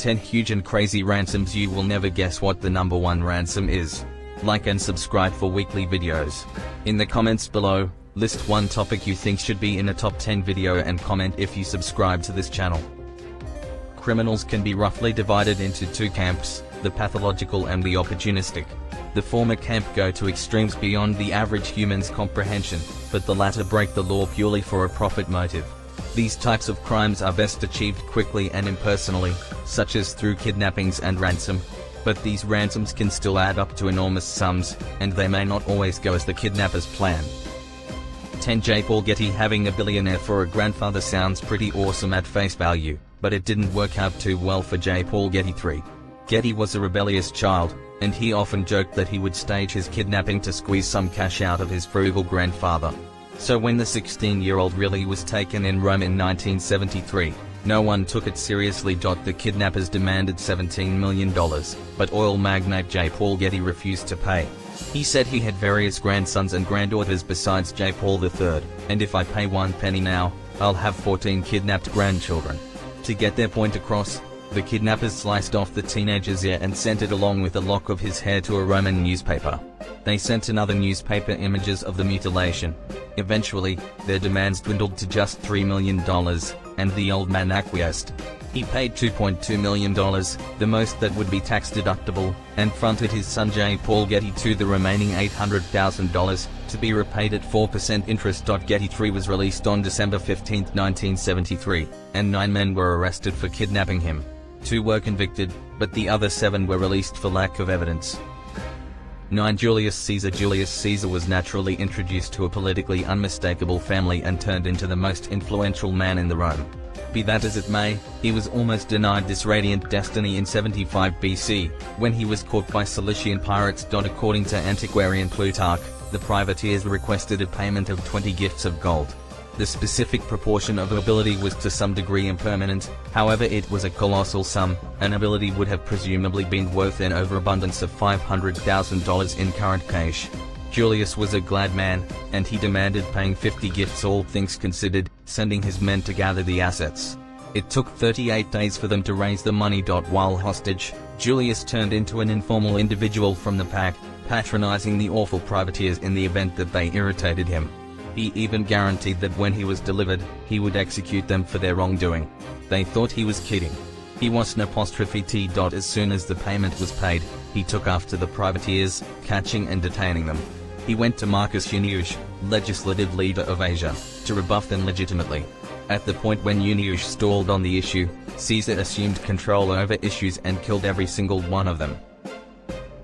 10 huge and crazy ransoms. You will never guess what the number 1 ransom is. Like and subscribe for weekly videos. In the comments below, list one topic you think should be in a top 10 video and comment if you subscribe to this channel. Criminals can be roughly divided into two camps, the pathological and the opportunistic. The former camp go to extremes beyond the average human's comprehension, but the latter break the law purely for a profit motive. These types of crimes are best achieved quickly and impersonally, such as through kidnappings and ransom. But these ransoms can still add up to enormous sums, and they may not always go as the kidnappers plan. 10. Paul Getty. Having a billionaire for a grandfather sounds pretty awesome at face value, but it didn't work out too well for Paul Getty. 3. Getty was a rebellious child, and he often joked that he would stage his kidnapping to squeeze some cash out of his frugal grandfather. So when the 16-year-old really was taken in Rome in 1973, no one took it seriously. The kidnappers demanded $17 million, but oil magnate Paul Getty refused to pay. He said he had various grandsons and granddaughters besides Paul III, and if I pay 1 penny now, I'll have 14 kidnapped grandchildren. To get their point across, the kidnappers sliced off the teenager's ear and sent it along with a lock of his hair to a Roman newspaper. They sent another newspaper images of the mutilation. Eventually, their demands dwindled to just $3 million, and the old man acquiesced. He paid $2.2 million, the most that would be tax deductible, and fronted his son Paul Getty to the remaining $800,000, to be repaid at 4% interest. Getty 3 was released on December 15, 1973, and 9 men were arrested for kidnapping him. 2 were convicted, but the other 7 were released for lack of evidence. 9. Julius Caesar. Julius Caesar was naturally introduced to a politically unmistakable family and turned into the most influential man in the Rome. Be that as it may, he was almost denied this radiant destiny in 75 BC, when he was caught by Cilician pirates. According to antiquarian Plutarch, the privateers requested a payment of 20 gifts of gold. The specific proportion of ability was to some degree impermanent, however it was a colossal sum. An ability would have presumably been worth an overabundance of $500,000 in current cash. Julius was a glad man, and he demanded paying 50 gifts all things considered, sending his men to gather the assets. It took 38 days for them to raise the money. While hostage, Julius turned into an informal individual from the pack, patronizing the awful privateers in the event that they irritated him. He even guaranteed that when he was delivered, he would execute them for their wrongdoing. They thought he was kidding. He wasn't. As soon as the payment was paid, he took after the privateers, catching and detaining them. He went to Marcus Junius, legislative leader of Asia, to rebuff them legitimately. At the point when Junius stalled on the issue, Caesar assumed control over issues and killed every single one of them.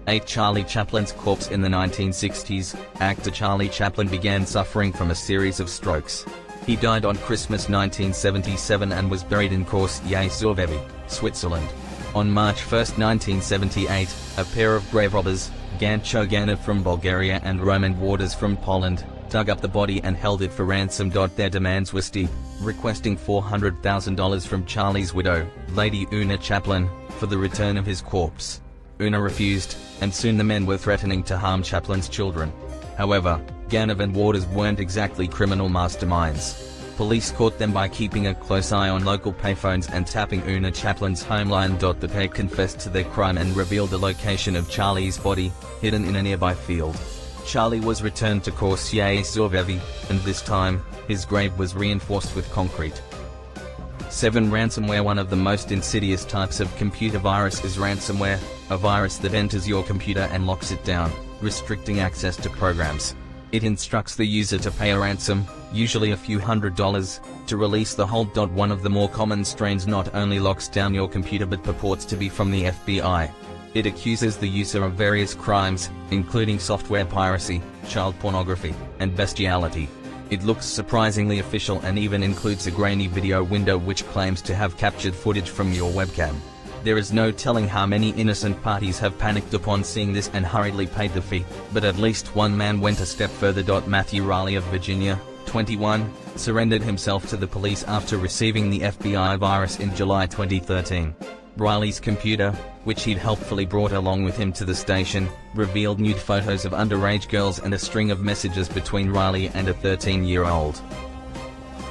8. Charlie Chaplin's corpse. In the 1960s, actor Charlie Chaplin began suffering from a series of strokes. He died on Christmas 1977 and was buried in Coursier-sur Vevey, Switzerland. On March 1, 1978, a pair of grave robbers, Gancho Ganov from Bulgaria and Roman warders from Poland, dug up the body and held it for ransom. Their demands were steep, requesting $400,000 from Charlie's widow, Lady Una Chaplin, for the return of his corpse. Una refused, and soon the men were threatening to harm Chaplin's children. However, Ganov and warders weren't exactly criminal masterminds. Police caught them by keeping a close eye on local payphones and tapping Una Chaplin's homeline. The pair confessed to their crime and revealed the location of Charlie's body, hidden in a nearby field. Charlie was returned to Coursier-sur Vevey, and this time, his grave was reinforced with concrete. 7. Ransomware. One of the most insidious types of computer virus is ransomware, a virus that enters your computer and locks it down, restricting access to programs. It instructs the user to pay a ransom, usually a few $100s, to release the hold. One of the more common strains not only locks down your computer but purports to be from the FBI. It accuses the user of various crimes, including software piracy, child pornography, and bestiality. It looks surprisingly official and even includes a grainy video window which claims to have captured footage from your webcam. There is no telling how many innocent parties have panicked upon seeing this and hurriedly paid the fee, but at least one man went a step further. Matthew Riley of Virginia, 21, surrendered himself to the police after receiving the FBI virus in July 2013. Riley's computer, which he'd helpfully brought along with him to the station, revealed nude photos of underage girls and a string of messages between Riley and a 13-year-old.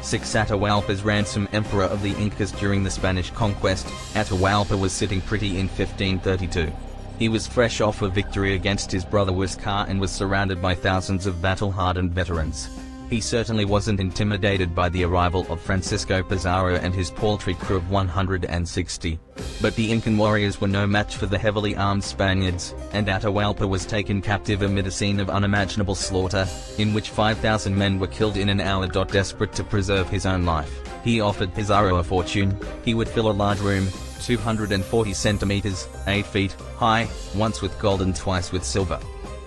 6. Atahualpa's ransom. Emperor of the Incas during the Spanish conquest, Atahualpa was sitting pretty in 1532. He was fresh off a victory against his brother Huáscar and was surrounded by thousands of battle-hardened veterans. He certainly wasn't intimidated by the arrival of Francisco Pizarro and his paltry crew of 160. But the Incan warriors were no match for the heavily armed Spaniards, and Atahualpa was taken captive amid a scene of unimaginable slaughter, in which 5,000 men were killed in an hour. Desperate to preserve his own life, he offered Pizarro a fortune. He would fill a large room, 240 centimeters, 8 feet, high, once with gold and twice with silver.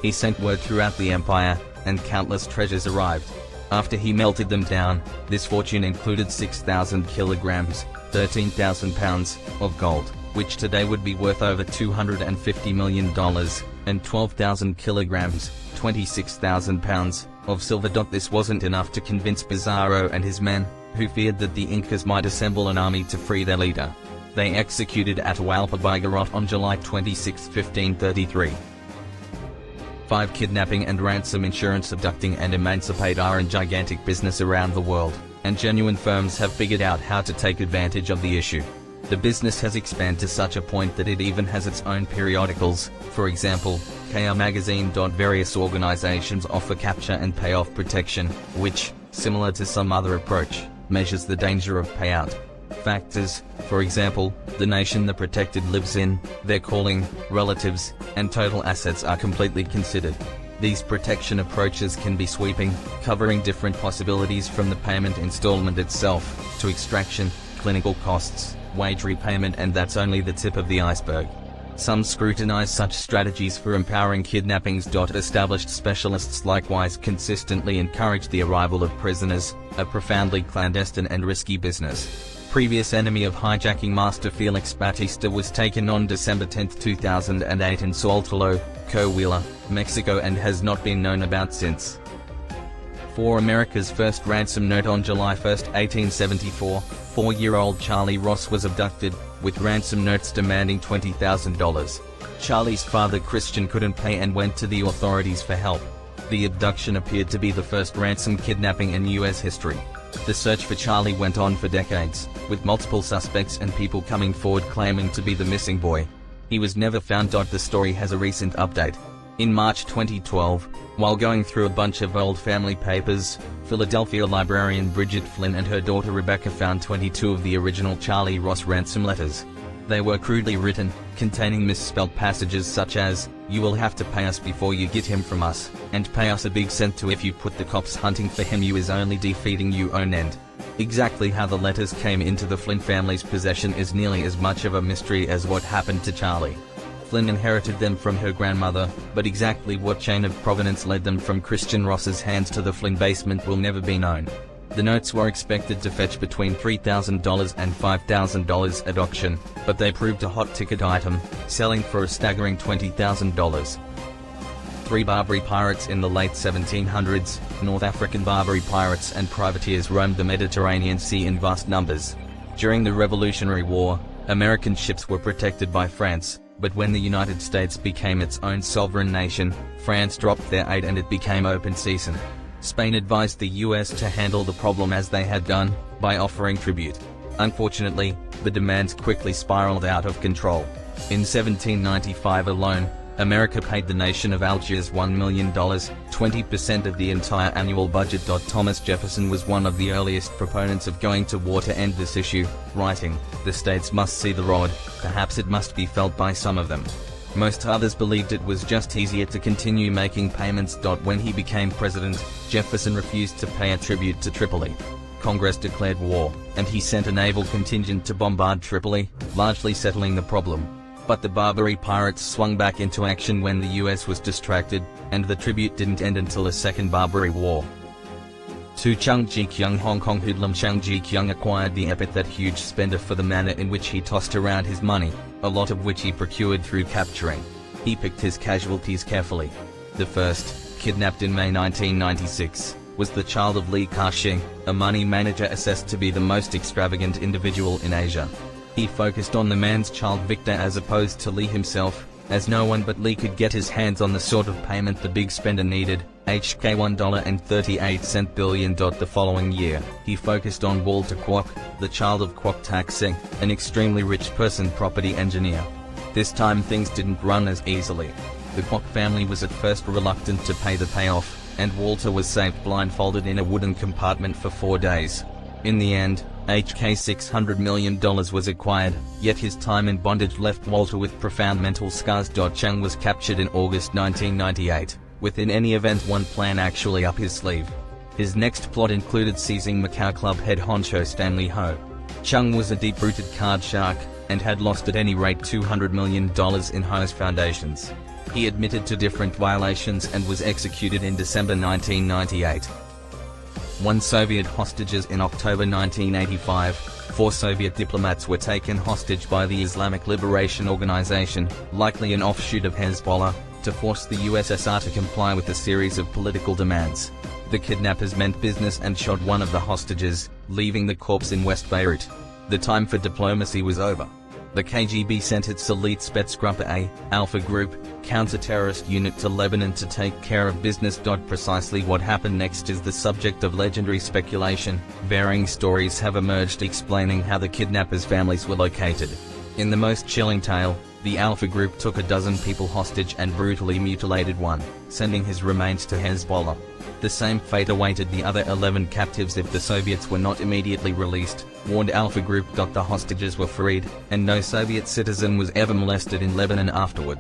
He sent word throughout the empire, and countless treasures arrived. After he melted them down, this fortune included 6,000 kilograms, 13,000 pounds, of gold, which today would be worth over $250 million, and 12,000 kilograms, 26,000 pounds, of silver. This wasn't enough to convince Pizarro and his men, who feared that the Incas might assemble an army to free their leader. They executed Atahualpa by garrote on July 26, 1533. 5. Kidnapping and ransom insurance. Abducting and emancipate are a gigantic business around the world, and genuine firms have figured out how to take advantage of the issue. The business has expanded to such a point that it even has its own periodicals. For example, KR Magazine. Various organizations offer capture and payoff protection, which, similar to some other approach, measures the danger of payout factors. For example, the nation the protected lives in, their calling, relatives, and total assets are completely considered. These protection approaches can be sweeping, covering different possibilities from the payment installment itself, to extraction, clinical costs, wage repayment, and that's only the tip of the iceberg. Some scrutinize such strategies for empowering kidnappings. Established specialists likewise consistently encourage the arrival of prisoners, a profoundly clandestine and risky business. Previous enemy of hijacking master Felix Batista was taken on December 10, 2008 in Saltillo, Coahuila, Mexico, and has not been known about since. 4. America's first ransom note. On July 1, 1874, 4-year-old Charlie Ross was abducted, with ransom notes demanding $20,000. Charlie's father Christian couldn't pay and went to the authorities for help. The abduction appeared to be the first ransom kidnapping in U.S. history. The search for Charlie went on for decades, with multiple suspects and people coming forward claiming to be the missing boy. He was never found. The story has a recent update. In March 2012, while going through a bunch of old family papers, Philadelphia librarian Bridget Flynn and her daughter Rebecca found 22 of the original Charlie Ross ransom letters. They were crudely written, containing misspelled passages such as, "You will have to pay us before you get him from us, and pay us a big cent too if you put the cops hunting for him. You is only defeating you own end." Exactly how the letters came into the Flynn family's possession is nearly as much of a mystery as what happened to Charlie. Flynn inherited them from her grandmother, but exactly what chain of provenance led them from Christian Ross's hands to the Flynn basement will never be known. The notes were expected to fetch between $3,000 and $5,000 at auction, but they proved a hot ticket item, selling for a staggering $20,000. 3. Barbary pirates. In the late 1700s, North African Barbary pirates and privateers roamed the Mediterranean Sea in vast numbers. During the Revolutionary War, American ships were protected by France, but when the United States became its own sovereign nation, France dropped their aid and it became open season. Spain advised the US to handle the problem as they had done, by offering tribute. Unfortunately, the demands quickly spiraled out of control. In 1795 alone, America paid the nation of Algiers $1 million, 20% of the entire annual budget. Thomas Jefferson was one of the earliest proponents of going to war to end this issue, writing, "The states must see the rod, perhaps it must be felt by some of them." Most others believed it was just easier to continue making payments. When he became president, Jefferson refused to pay a tribute to Tripoli. Congress declared war, and he sent a naval contingent to bombard Tripoli, largely settling the problem. But the Barbary pirates swung back into action when the US was distracted, and the tribute didn't end until the Second Barbary War. 2. Chung Ji-kyung. Hong Kong hoodlum Chung Ji-kyung acquired the epithet huge spender for the manner in which he tossed around his money, a lot of which he procured through capturing. He picked his casualties carefully. The first, kidnapped in May 1996, was the child of Li Ka-shing, a money manager assessed to be the most extravagant individual in Asia. He focused on the man's child Victor as opposed to Li himself, as no one but Li could get his hands on the sort of payment the big spender needed. HK $1.38 billion. The following year, he focused on Walter Kwok, the child of Kwok Tak-sing, an extremely rich person property engineer. This time things didn't run as easily. The Kwok family was at first reluctant to pay the payoff, and Walter was saved blindfolded in a wooden compartment for 4 days. In the end, HK $600 million was acquired, yet his time in bondage left Walter with profound mental scars. Chang was captured in August 1998, with in any event one plan actually up his sleeve. His next plot included seizing Macau club head honcho Stanley Ho. Chung was a deep-rooted card shark, and had lost at any rate $200 million in Ho's foundations. He admitted to different violations and was executed in December 1998. 1 Soviet hostages. In October 1985, 4 Soviet diplomats were taken hostage by the Islamic Liberation Organization, likely an offshoot of Hezbollah, to force the USSR to comply with a series of political demands. The kidnappers meant business and shot one of the hostages, leaving the corpse in West Beirut. The time for diplomacy was over. The KGB sent its elite Spetsgruppe A, Alpha Group, counter-terrorist unit to Lebanon to take care of business. Precisely what happened next is the subject of legendary speculation. Varying stories have emerged explaining how the kidnappers' families were located. In the most chilling tale, the Alpha Group took a dozen people hostage and brutally mutilated one, sending his remains to Hezbollah. The same fate awaited the other 11 captives if the Soviets were not immediately released, warned Alpha Group. The hostages were freed, and no Soviet citizen was ever molested in Lebanon afterward.